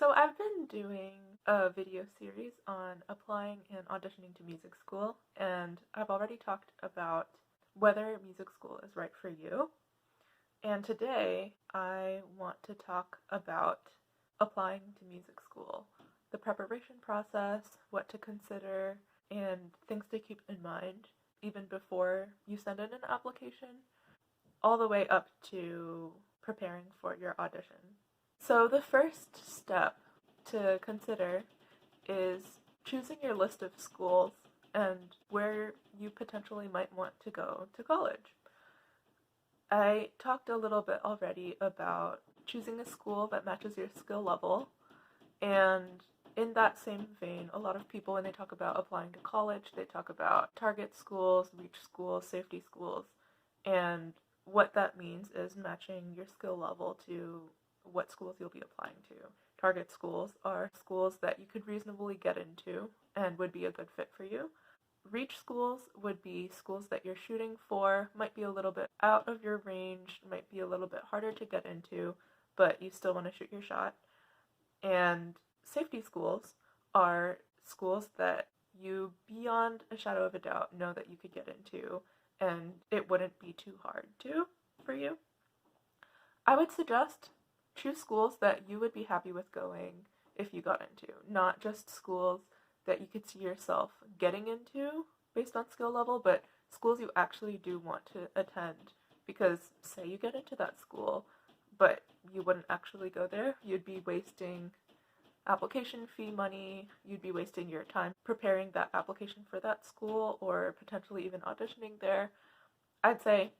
So I've been doing a video series on applying and auditioning to music school, and I've already talked about whether music school is right for you. And today I want to talk about applying to music school, the preparation process, what to consider, and things to keep in mind even before you send in an application, all the way up to preparing for your audition. So the first step to consider is choosing your list of schools and where you potentially might want to go to college. I talked a little bit already about choosing a school that matches your skill level, and in that same vein, a lot of people, when they talk about applying to college, they talk about target schools, reach schools, safety schools, and what that means is matching your skill level to what schools you'll be applying to. Target schools are schools that you could reasonably get into and would be a good fit for you. Reach schools would be schools that you're shooting for, might be a little bit out of your range, might be a little bit harder to get into, but you still want to shoot your shot. And safety schools are schools that you, beyond a shadow of a doubt, know that you could get into, and it wouldn't be too hard for you. I would suggest choose schools that you would be happy with going if you got into, not just schools that you could see yourself getting into based on skill level, but schools you actually do want to attend. Because say you get into that school, but you wouldn't actually go there, you'd be wasting application fee money, you'd be wasting your time preparing that application for that school or potentially even auditioning there. I'd say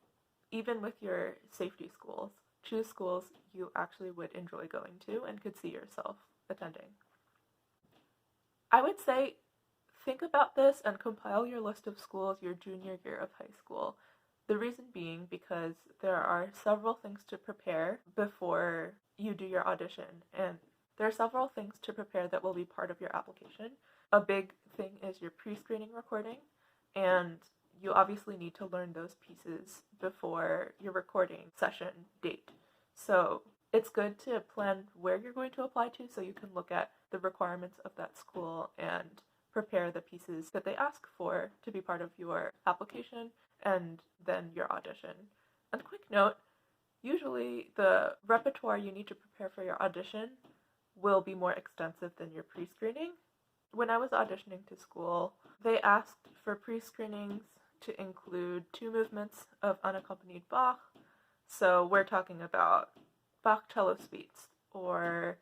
even with your safety schools, choose schools you actually would enjoy going to and could see yourself attending. I would say think about this and compile your list of schools your junior year of high school. The reason being because there are several things to prepare before you do your audition, and there are several things to prepare that will be part of your application. A big thing is your pre-screening recording, and you obviously need to learn those pieces before your recording session date. So it's good to plan where you're going to apply to so you can look at the requirements of that school and prepare the pieces that they ask for to be part of your application and then your audition. And quick note, usually the repertoire you need to prepare for your audition will be more extensive than your pre-screening. When I was auditioning to school, they asked for pre-screenings to include 2 movements of unaccompanied Bach. So we're talking about Bach cello suites or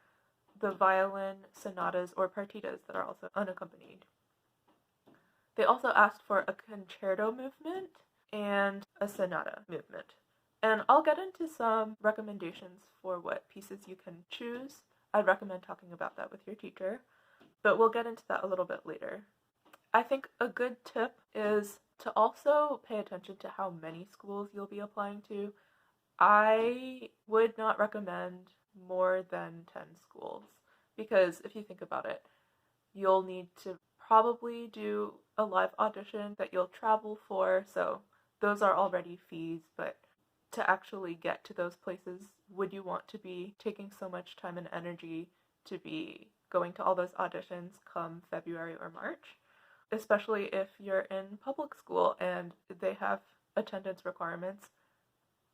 the violin sonatas or partitas that are also unaccompanied. They also asked for a concerto movement and a sonata movement. And I'll get into some recommendations for what pieces you can choose. I'd recommend talking about that with your teacher, but we'll get into that a little bit later. I think a good tip is to also pay attention to how many schools you'll be applying to. I would not recommend more than 10 schools because if you think about it, you'll need to probably do a live audition that you'll travel for, so those are already fees, but to actually get to those places, would you want to be taking so much time and energy to be going to all those auditions come February or March? Especially if you're in public school and they have attendance requirements.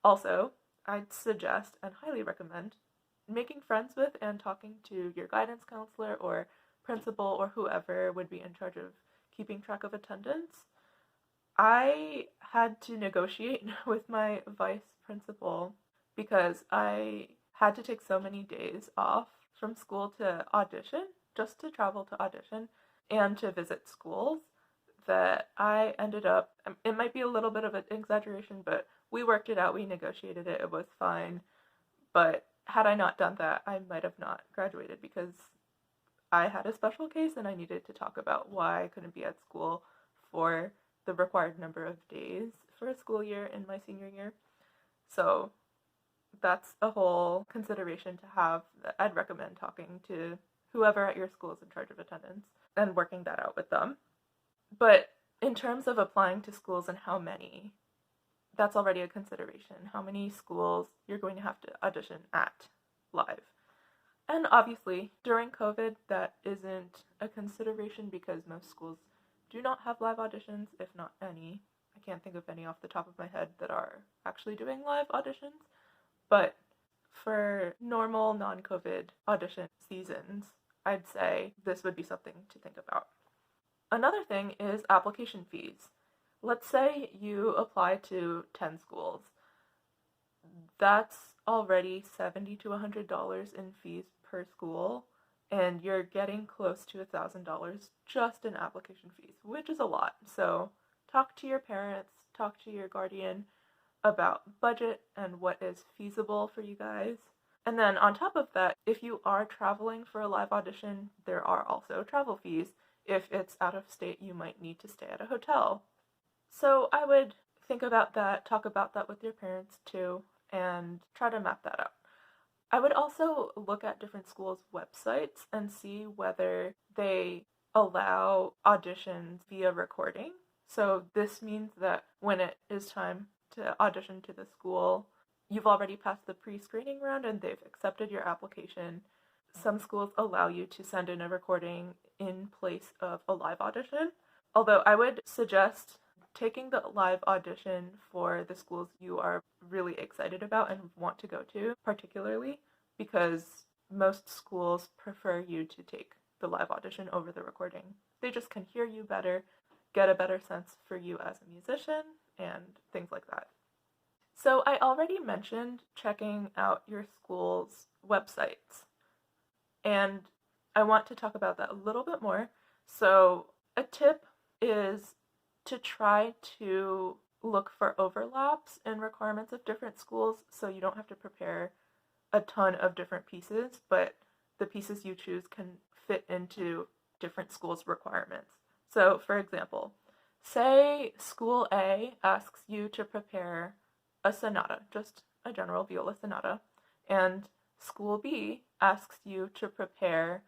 Also, I'd suggest and highly recommend making friends with and talking to your guidance counselor or principal or whoever would be in charge of keeping track of attendance. I had to negotiate with my vice principal because I had to take so many days off from school to audition, just to travel to audition and to visit schools, that I ended up, it might be a little bit of an exaggeration, but we worked it out, we negotiated it, it was fine. But had I not done that, I might have not graduated because I had a special case and I needed to talk about why I couldn't be at school for the required number of days for a school year in my senior year. So that's a whole consideration to have. I'd recommend talking to whoever at your school is in charge of attendance and working that out with them. But in terms of applying to schools and how many, that's already a consideration. How many schools you're going to have to audition at live. And obviously, during COVID, that isn't a consideration because most schools do not have live auditions, if not any. I can't think of any off the top of my head that are actually doing live auditions, but for normal non-COVID audition seasons, I'd say this would be something to think about. Another thing is application fees. Let's say you apply to 10 schools. That's already $70 to $100 in fees per school, and you're getting close to $1,000 just in application fees, which is a lot. So talk to your parents, talk to your guardian about budget and what is feasible for you guys. And then on top of that, if you are traveling for a live audition, there are also travel fees. If it's out of state, you might need to stay at a hotel. So I would think about that, talk about that with your parents too, and try to map that out. I would also look at different schools' websites and see whether they allow auditions via recording. So this means that when it is time to audition to the school, you've already passed the pre-screening round and they've accepted your application. Some schools allow you to send in a recording in place of a live audition. Although I would suggest taking the live audition for the schools you are really excited about and want to go to, particularly because most schools prefer you to take the live audition over the recording. They just can hear you better, get a better sense for you as a musician, and things like that. So I already mentioned checking out your school's websites, and I want to talk about that a little bit more. So a tip is to try to look for overlaps in requirements of different schools so you don't have to prepare a ton of different pieces, but the pieces you choose can fit into different schools' requirements. So, for example, say School A asks you to prepare a sonata, just a general viola sonata, and School B asks you to prepare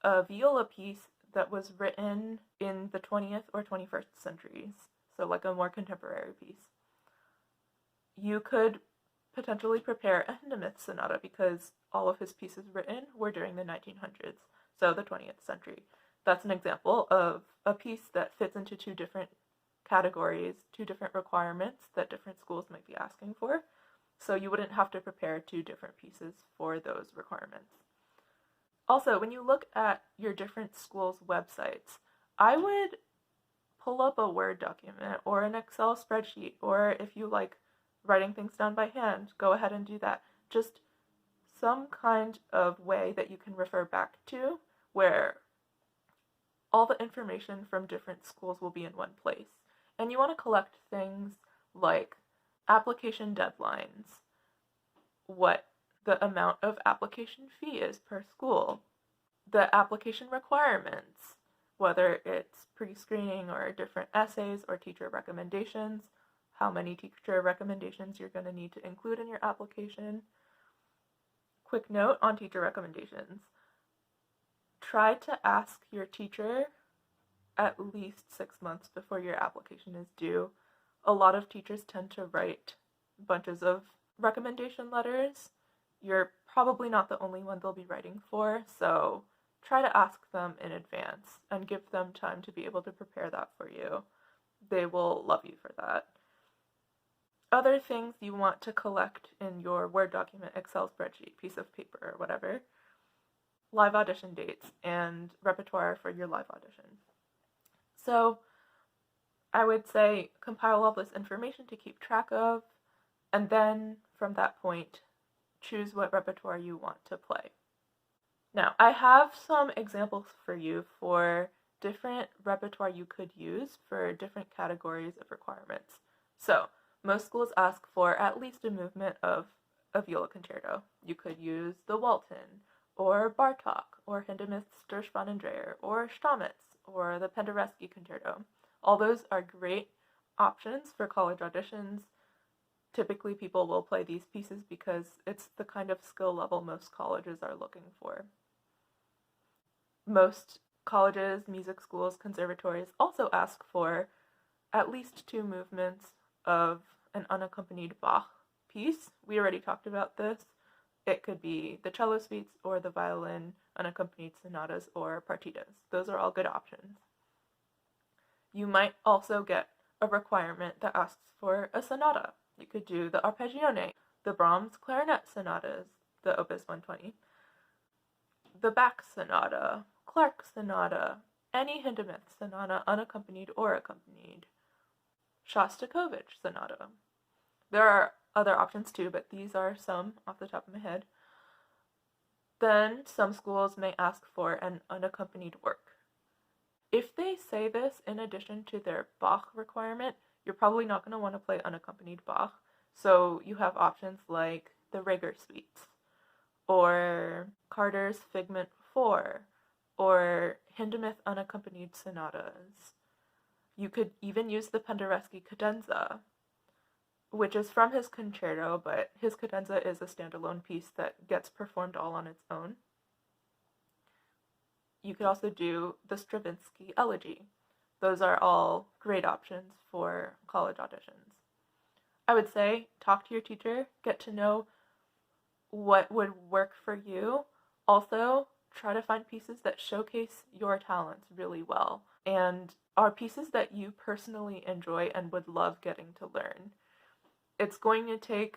a viola piece that was written in the 20th or 21st centuries, so like a more contemporary piece. You could potentially prepare a Hindemith sonata because all of his pieces written were during the 1900s, so the 20th century. That's an example of a piece that fits into two different categories, two different requirements that different schools might be asking for, so you wouldn't have to prepare two different pieces for those requirements. Also, when you look at your different schools' websites, I would pull up a Word document or an Excel spreadsheet, or if you like writing things down by hand, go ahead and do that. Just some kind of way that you can refer back to where all the information from different schools will be in one place. And you want to collect things like application deadlines, what the amount of application fee is per school, the application requirements, whether it's pre-screening or different essays or teacher recommendations, how many teacher recommendations you're going to need to include in your application. Quick note on teacher recommendations. Try to ask your teacher at least 6 months before your application is due. A lot of teachers tend to write bunches of recommendation letters. You're probably not the only one they'll be writing for, so try to ask them in advance and give them time to be able to prepare that for you. They will love you for that. Other things you want to collect in your Word document, Excel spreadsheet, piece of paper, or whatever: live audition dates and repertoire for your live audition. So I would say compile all this information to keep track of, and then from that point, choose what repertoire you want to play. Now, I have some examples for you for different repertoire you could use for different categories of requirements. So, most schools ask for at least a movement of a viola concerto. You could use the Walton, or Bartók, or Hindemith's Der Spannendreher, or Stamitz, or the Penderecki concerto. All those are great options for college auditions. Typically, people will play these pieces because it's the kind of skill level most colleges are looking for. Most colleges, music schools, conservatories also ask for at least 2 movements of an unaccompanied Bach piece. We already talked about this. It could be the cello suites or the violin unaccompanied sonatas or partitas. Those are all good options. You might also get a requirement that asks for a sonata. You could do the arpeggione, the Brahms clarinet sonatas, the Opus 120, the Bach sonata, Clark sonata, any Hindemith sonata, unaccompanied or accompanied, Shostakovich sonata. There are other options too, but these are some off the top of my head. Then some schools may ask for an unaccompanied work. If they say this in addition to their Bach requirement, you're probably not going to want to play unaccompanied Bach. So you have options like the Reger suites, or Carter's Figment 4, or Hindemith unaccompanied sonatas. You could even use the Penderecki cadenza, which is from his concerto, but his cadenza is a standalone piece that gets performed all on its own. You could also do the Stravinsky Elegy. Those are all great options for college auditions. I would say talk to your teacher, get to know what would work for you. Also, try to find pieces that showcase your talents really well and are pieces that you personally enjoy and would love getting to learn. It's going to take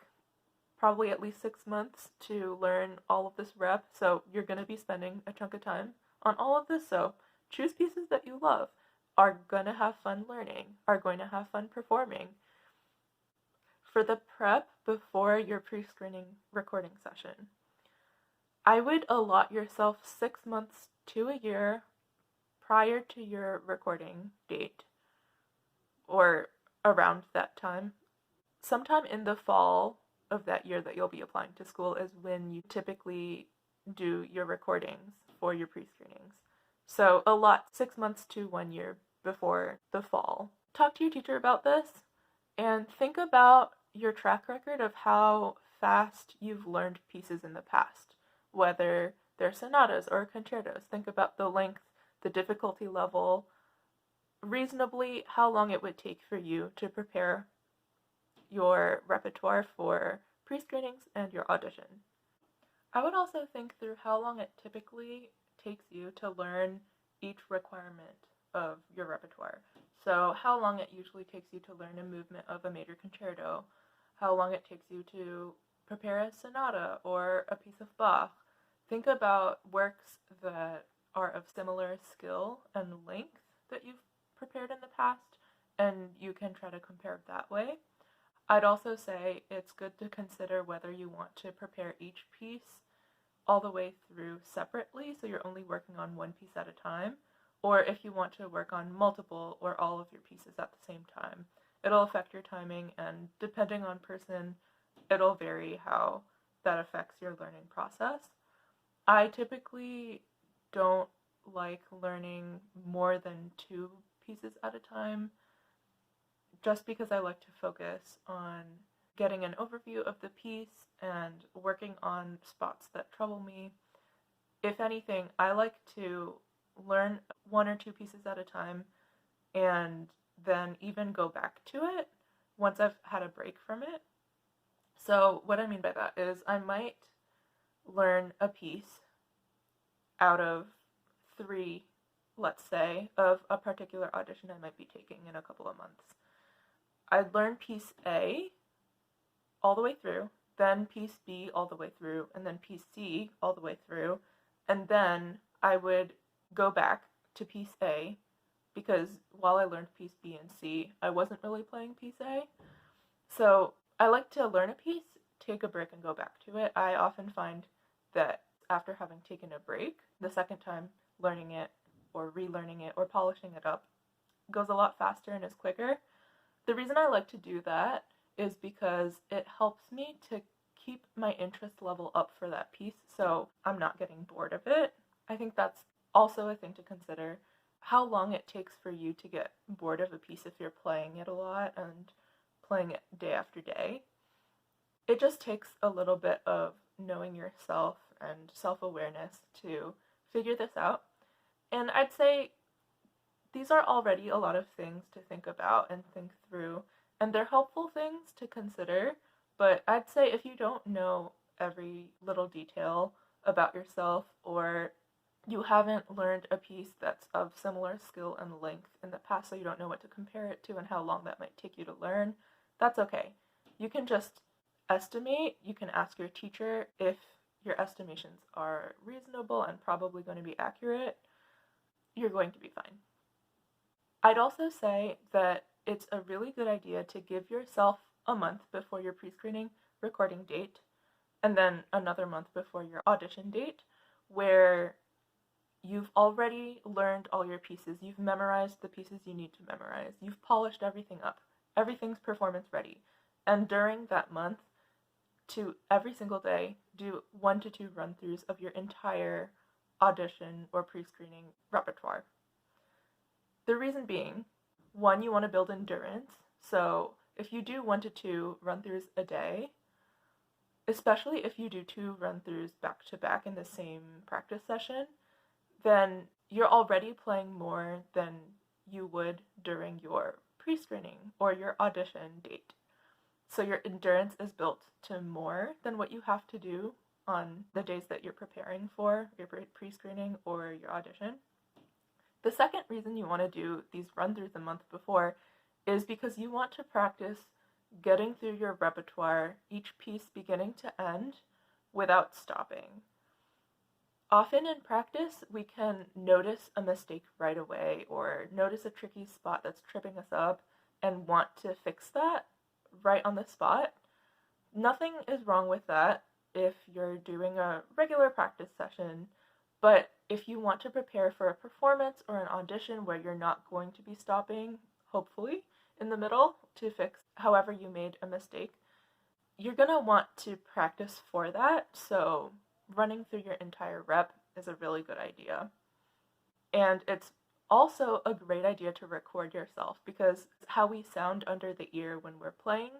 probably at least 6 months to learn all of this rep, so you're going to be spending a chunk of time on all of this, so choose pieces that you love, are going to have fun learning, are going to have fun performing. For the prep before your pre-screening recording session, I would allot yourself 6 months to a year prior to your recording date, or around that time. Sometime in the fall of that year that you'll be applying to school is when you typically do your recordings for your pre-screenings. So allot 6 months to 1 year before the fall. Talk to your teacher about this and think about your track record of how fast you've learned pieces in the past, whether they're sonatas or concertos. Think about the length, the difficulty level, reasonably how long it would take for you to prepare your repertoire for pre-screenings and your audition. I would also think through how long it typically takes you to learn each requirement of your repertoire. So how long it usually takes you to learn a movement of a major concerto, how long it takes you to prepare a sonata or a piece of Bach. Think about works that are of similar skill and length that you've prepared in the past, and you can try to compare that way. I'd also say it's good to consider whether you want to prepare each piece all the way through separately, so you're only working on one piece at a time, or if you want to work on multiple or all of your pieces at the same time. It'll affect your timing, and depending on person, it'll vary how that affects your learning process. I typically don't like learning more than 2 pieces at a time, just because I like to focus on getting an overview of the piece and working on spots that trouble me. If anything, I like to learn 1 or 2 pieces at a time and then even go back to it once I've had a break from it. So what I mean by that is I might learn a piece out of 3, let's say, of a particular audition I might be taking in a couple of months. I'd learn piece A all the way through, then piece B all the way through, and then piece C all the way through, and then I would go back to piece A, because while I learned piece B and C, I wasn't really playing piece A. So I like to learn a piece, take a break, and go back to it. I often find that after having taken a break, the second time learning it or relearning it or polishing it up goes a lot faster and is quicker. The reason I like to do that is because it helps me to keep my interest level up for that piece, so I'm not getting bored of it. I think that's also a thing to consider, how long it takes for you to get bored of a piece if you're playing it a lot and playing it day after day. It just takes a little bit of knowing yourself and self-awareness to figure this out. And I'd say these are already a lot of things to think about and think through, and they're helpful things to consider, but I'd say if you don't know every little detail about yourself, or you haven't learned a piece that's of similar skill and length in the past, so you don't know what to compare it to and how long that might take you to learn, that's okay. You can just estimate. You can ask your teacher if your estimations are reasonable and probably going to be accurate. You're going to be fine. I'd also say that it's a really good idea to give yourself a month before your pre-screening recording date, and then another month before your audition date, where you've already learned all your pieces. You've memorized the pieces you need to memorize. You've polished everything up. Everything's performance ready. And during that month, to every single day, do 1 to 2 run-throughs of your entire audition or pre-screening repertoire. The reason being, 1, you want to build endurance. So if you do 1 to 2 run-throughs a day, especially if you do 2 run-throughs back-to-back in the same practice session, then you're already playing more than you would during your pre-screening or your audition date. So your endurance is built to more than what you have to do on the days that you're preparing for your pre-screening or your audition. The second reason you want to do these run-throughs a month before is because you want to practice getting through your repertoire, each piece beginning to end, without stopping. Often in practice, we can notice a mistake right away or notice a tricky spot that's tripping us up and want to fix that right on the spot. Nothing is wrong with that if you're doing a regular practice session, but if you want to prepare for a performance or an audition where you're not going to be stopping, hopefully, in the middle to fix however you made a mistake, you're going to want to practice for that. So running through your entire rep is a really good idea. And it's also a great idea to record yourself, because how we sound under the ear when we're playing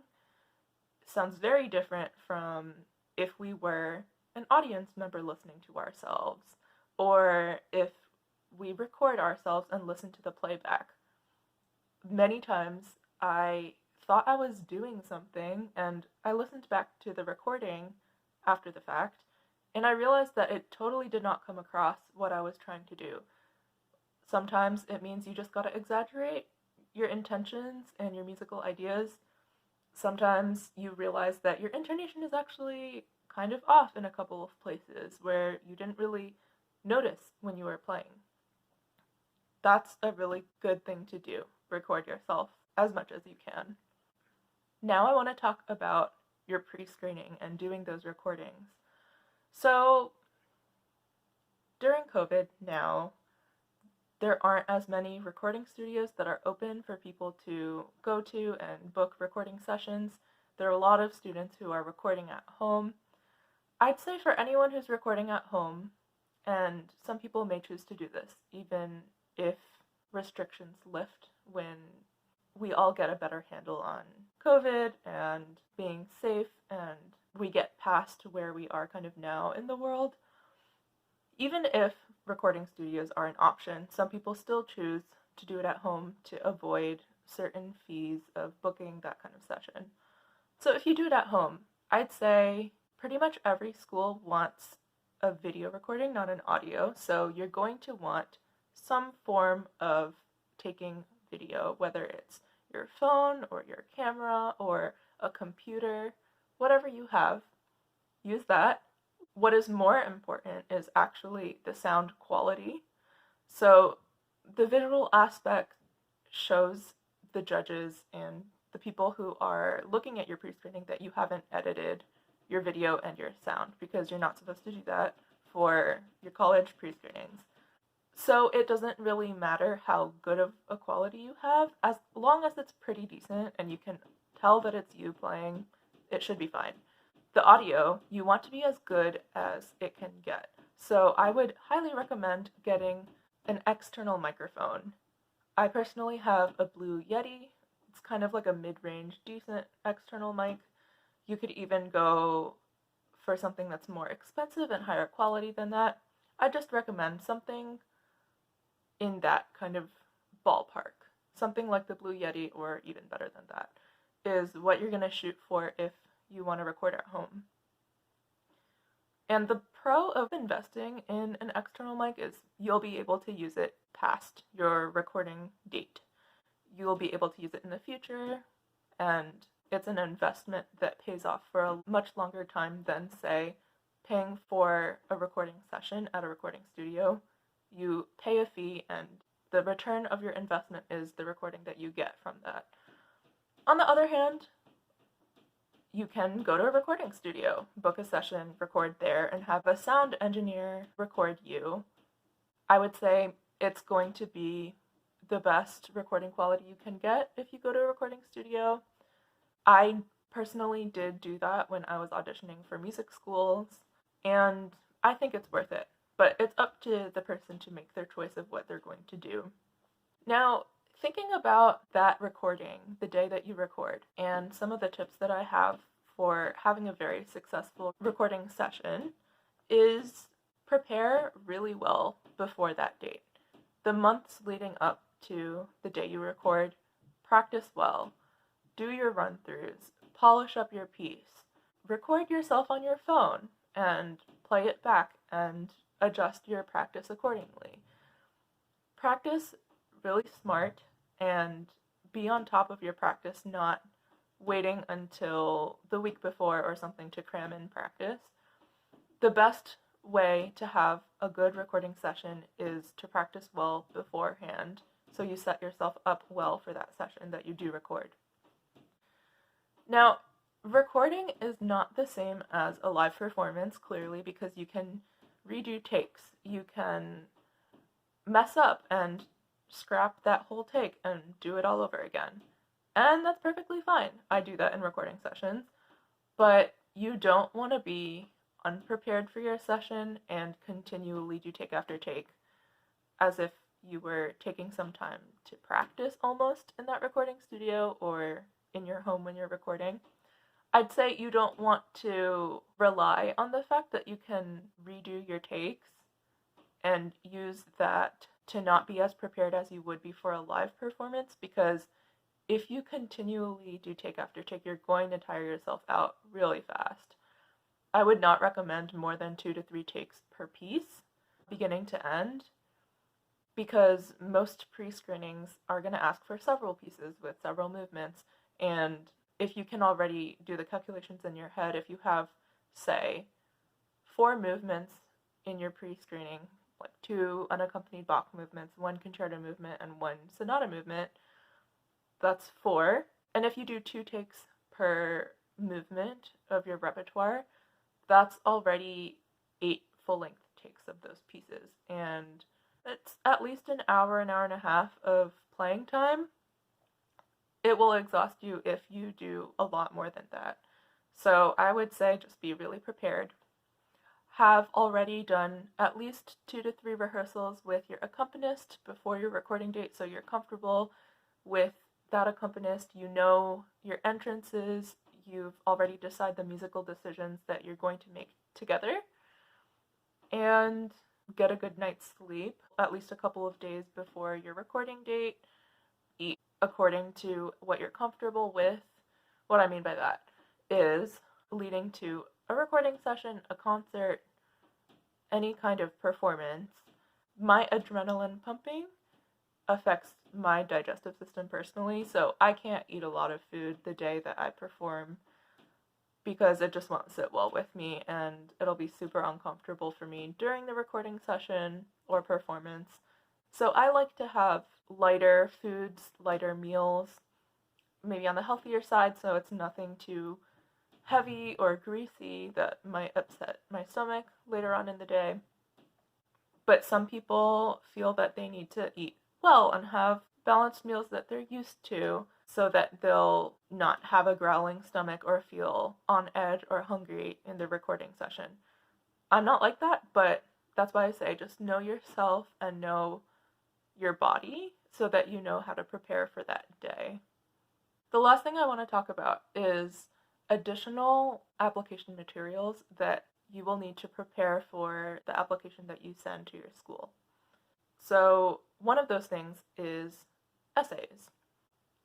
sounds very different from if we were an audience member listening to ourselves, or if we record ourselves and listen to the playback. Many times I thought I was doing something, and I listened back to the recording after the fact, and I realized that it totally did not come across what I was trying to do. Sometimes it means you just gotta exaggerate your intentions and your musical ideas. Sometimes you realize that your intonation is actually kind of off in a couple of places where you didn't really notice when you were playing. That's a really good thing to do. Record yourself as much as you can. Now I want to talk about your pre-screening and doing those recordings. So during COVID now, there aren't as many recording studios that are open for people to go to and book recording sessions. There are a lot of students who are recording at home. I'd say for anyone who's recording at home, and some people may choose to do this even if restrictions lift when we all get a better handle on COVID and being safe and we get past where we are kind of now in the world. Even if recording studios are an option, some people still choose to do it at home to avoid certain fees of booking that kind of session. So if you do it at home, I'd say pretty much every school wants a video recording, not an audio. So you're going to want some form of taking video, whether it's your phone or your camera or a computer, whatever you have, use that. What is more important is actually the sound quality. So the visual aspect shows the judges and the people who are looking at your pre-screening that you haven't edited your video and your sound, because you're not supposed to do that for your college pre-screenings. So it doesn't really matter how good of a quality you have, as long as it's pretty decent and you can tell that it's you playing, it should be fine. The audio, you want to be as good as it can get. So I would highly recommend getting an external microphone. I personally have a Blue Yeti. It's kind of like a mid-range, decent external mic. You could even go for something that's more expensive and higher quality than that. I just recommend something in that kind of ballpark. Something like the Blue Yeti, or even better than that, is what you're going to shoot for if you want to record at home. And the pro of investing in an external mic is you'll be able to use it past your recording date. You'll be able to use it in the future, and it's an investment that pays off for a much longer time than, say, paying for a recording session at a recording studio. You pay a fee, and the return of your investment is the recording that you get from that. On the other hand, you can go to a recording studio, book a session, record there, and have a sound engineer record you. I would say it's going to be the best recording quality you can get if you go to a recording studio. I personally did do that when I was auditioning for music schools, and I think it's worth it. But it's up to the person to make their choice of what they're going to do. Now, thinking about that recording, the day that you record, and some of the tips that I have for having a very successful recording session is prepare really well before that date. The months leading up to the day you record, practice well, do your run-throughs, polish up your piece, record yourself on your phone and play it back and adjust your practice accordingly. Practice really smart and be on top of your practice, not waiting until the week before or something to cram in practice. The best way to have a good recording session is to practice well beforehand, so you set yourself up well for that session that you do record. Now, recording is not the same as a live performance, clearly, because you can redo takes. You can mess up and scrap that whole take and do it all over again. And that's perfectly fine. I do that in recording sessions. But you don't want to be unprepared for your session and continually do take after take as if you were taking some time to practice almost in that recording studio or in your home when you're recording. I'd say you don't want to rely on the fact that you can redo your takes and use that to not be as prepared as you would be for a live performance, because if you continually do take after take, you're going to tire yourself out really fast. I would not recommend more than 2 to 3 takes per piece, beginning to end, because most pre-screenings are going to ask for several pieces with several movements, and if you can already do the calculations in your head, if you have, say, 4 movements in your pre-screening, like 2 unaccompanied Bach movements, 1 concerto movement, and 1 sonata movement, that's 4. And if you do 2 takes per movement of your repertoire, that's already 8 full-length takes of those pieces. And it's at least an hour and a half of playing time. It will exhaust you if you do a lot more than that. So I would say just be really prepared. Have already done at least 2 to 3 rehearsals with your accompanist before your recording date, so you're comfortable with that accompanist. You know your entrances. You've already decided the musical decisions that you're going to make together. And get a good night's sleep at least a couple of days before your recording date. Eat according to what you're comfortable with. What I mean by that is leading to a recording session, a concert, any kind of performance, my adrenaline pumping affects my digestive system personally, so I can't eat a lot of food the day that I perform because it just won't sit well with me, and it'll be super uncomfortable for me during the recording session or performance. So I like to have lighter foods, lighter meals, maybe on the healthier side, so it's nothing too heavy or greasy that might upset my stomach later on in the day. But some people feel that they need to eat well and have balanced meals that they're used to so that they'll not have a growling stomach or feel on edge or hungry in the recording session. I'm not like that, but that's why I say just know yourself and know your body so that you know how to prepare for that day. The last thing I want to talk about is additional application materials that you will need to prepare for the application that you send to your school. So one of those things is essays.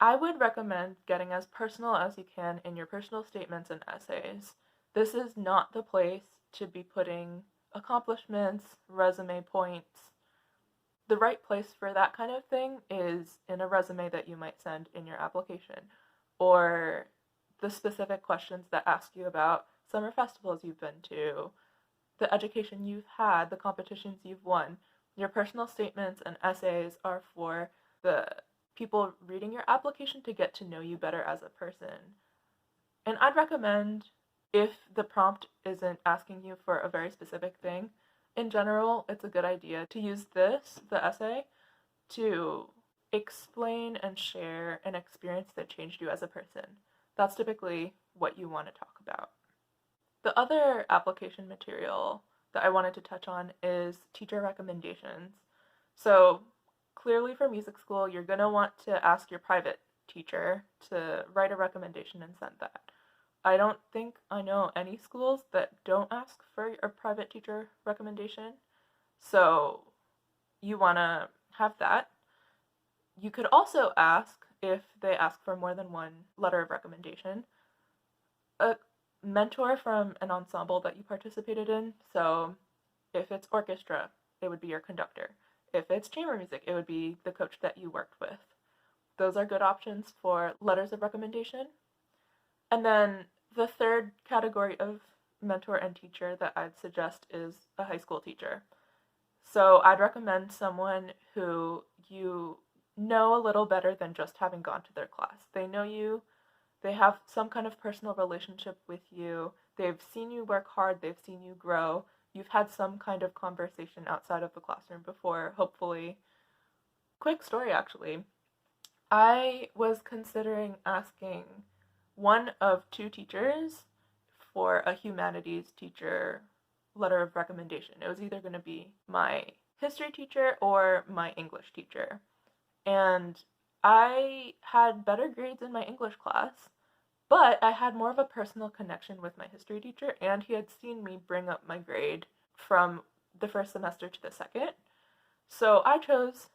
I would recommend getting as personal as you can in your personal statements and essays. This is not the place to be putting accomplishments, resume points. The right place for that kind of thing is in a resume that you might send in your application, or the specific questions that ask you about summer festivals you've been to, the education you've had, the competitions you've won. Your personal statements and essays are for the people reading your application to get to know you better as a person. And I'd recommend, if the prompt isn't asking you for a very specific thing, in general, it's a good idea to use the essay, to explain and share an experience that changed you as a person. That's typically what you want to talk about. The other application material that I wanted to touch on is teacher recommendations. So clearly for music school, you're going to want to ask your private teacher to write a recommendation and send that. I don't think I know any schools that don't ask for a private teacher recommendation, so you want to have that. You could also ask, if they ask for more than one letter of recommendation, a mentor from an ensemble that you participated in. So if it's orchestra, it would be your conductor. If it's chamber music, it would be the coach that you worked with. Those are good options for letters of recommendation. And then the third category of mentor and teacher that I'd suggest is a high school teacher. So I'd recommend someone who you know a little better than just having gone to their class. They know you, they have some kind of personal relationship with you, they've seen you work hard, they've seen you grow, you've had some kind of conversation outside of the classroom before, hopefully. Quick story, actually. I was considering asking one of two teachers for a humanities teacher letter of recommendation. It was either going to be my history teacher or my English teacher. And I had better grades in my English class, but I had more of a personal connection with my history teacher, and he had seen me bring up my grade from the first semester to the second. So I chose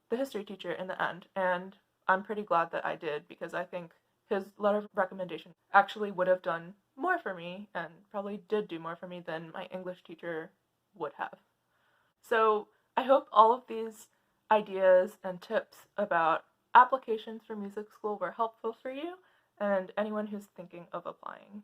the history teacher in the end, and I'm pretty glad that I did, because I think his letter of recommendation actually would have done more for me, and probably did do more for me than my English teacher would have. So I hope all of these ideas and tips about applications for music school were helpful for you and anyone who's thinking of applying.